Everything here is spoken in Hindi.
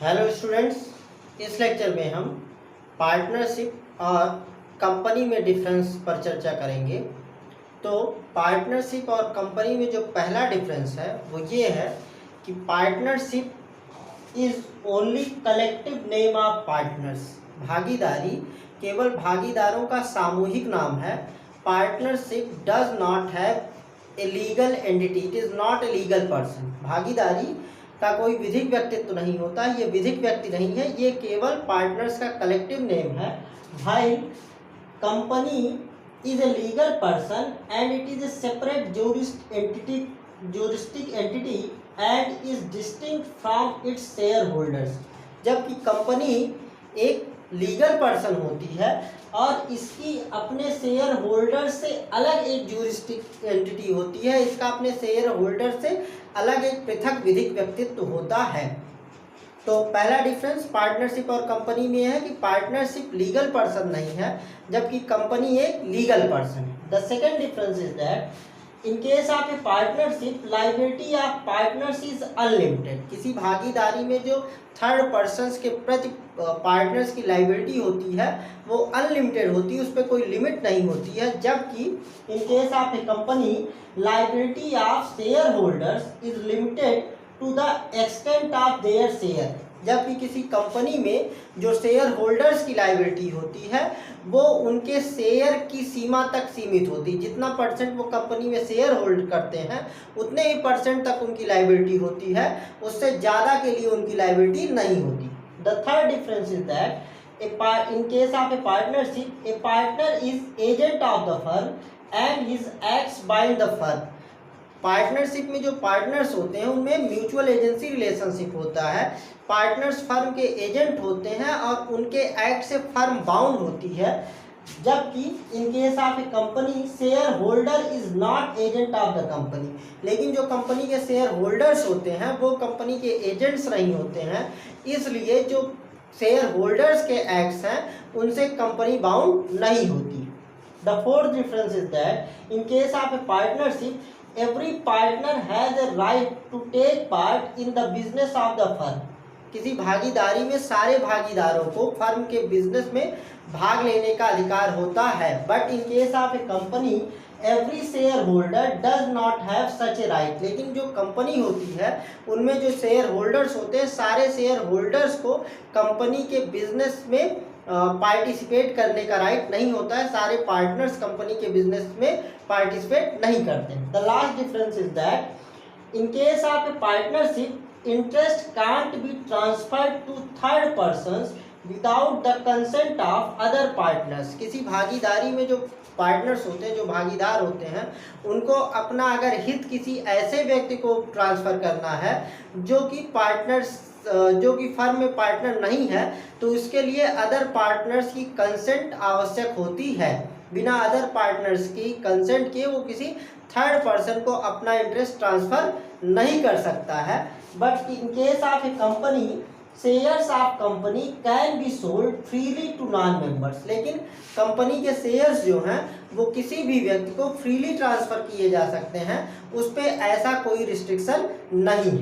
हेलो स्टूडेंट्स, इस लेक्चर में हम पार्टनरशिप और कंपनी में डिफरेंस पर चर्चा करेंगे। तो पार्टनरशिप और कंपनी में जो पहला डिफरेंस है वो ये है कि partnership is only collective name of partners. भागीदारी केवल भागीदारों का सामूहिक नाम है। Partnership does not have a legal entity, it is not a legal person. भागीदारी का कोई विधिक व्यक्तित्व नहीं होता, ये विधिक व्यक्ति नहीं है, ये केवल पार्टनर्स का कलेक्टिव नेम है। भाई company is a legal person and it is a separate juristic entity and is distinct from its shareholders। जबकि कंपनी एक लीगल पर्सन होती है और इसकी अपने शेयर होल्डर से अलग एक ज्यूरिस्टिक एंटिटी होती है, इसका अपने शेयर होल्डर से अलग एक पृथक विधिक व्यक्तित्व होता है। तो पहला डिफरेंस पार्टनरशिप और कंपनी में है कि पार्टनरशिप लीगल पर्सन नहीं है जबकि कंपनी एक लीगल पर्सन है। The second difference is that in case of a partnership liability of partners is unlimited. किसी भागीदारी में जो थर्ड पर्सन्स के प्रति पार्टनर्स की लायबिलिटी होती है वो अनलिमिटेड होती है, उस पर कोई लिमिट नहीं होती है। जबकि in case of a company liability of share holders is limited to the extent of their share. जबकि किसी कंपनी में जो शेयर होल्डर्स की लायबिलिटी होती है वो उनके शेयर की सीमा तक सीमित होती है। जितना परसेंट वो कंपनी में शेयर होल्ड करते हैं उतने ही परसेंट तक उनकी लायबिलिटी होती है, उससे ज़्यादा के लिए उनकी लायबिलिटी नहीं होती। The third difference is that in case of a partnership, a partner is agent of the firm and his acts bind the firm। Partnership में जो पार्टनर्स होते हैं उनमें म्यूचुअल एजेंसी रिलेशनशिप होता है। पार्टनर्स फर्म के एजेंट होते हैं और उनके एक्ट से फर्म बाउंड होती है। जबकि in case of a company share holder is not agent of the company. लेकिन जो कंपनी के शेयर होल्डर्स होते हैं वो कंपनी के एजेंट्स नहीं होते हैं, इसलिए जो शेयर होल्डर्स के एक्ट्स हैं उनसे कंपनी बाउंड नहीं होती। The fourth difference is that in case of a partnership every partner has a right to take part in the business of the firm। किसी भागीदारी में सारे भागीदारों को फर्म के बिजनेस में भाग लेने का अधिकार होता है। But in case of a company every share holder does not have such A right. लेकिन जो कंपनी होती है उनमें जो शेयर होल्डर्स होते हैं सारे शेयर होल्डर्स को कंपनी के बिजनेस में पार्टिसिपेट करने का राइट नहीं होता है। सारे पार्टनर्स कंपनी के बिजनेस में पार्टिसिपेट नहीं करते हैं। The last difference is that in case of a partnership interest can't be transferred to third persons without the consent of other partners. किसी भागीदारी में जो पार्टनर्स होते हैं, जो भागीदार होते हैं, उनको अपना अगर हित किसी ऐसे व्यक्ति को ट्रांसफ़र करना है जो कि फर्म में पार्टनर नहीं है तो उसके लिए अदर पार्टनर्स की कंसेंट आवश्यक होती है। बिना अदर पार्टनर्स की कंसेंट के वो किसी थर्ड पर्सन को अपना इंटरेस्ट ट्रांसफ़र नहीं कर सकता है। But in case of a company shares of company can be sold freely to non members. लेकिन कंपनी के शेयर्स जो हैं वो किसी भी व्यक्ति को फ्रीली ट्रांसफ़र किए जा सकते हैं, उस पर ऐसा कोई रिस्ट्रिक्शन नहीं है।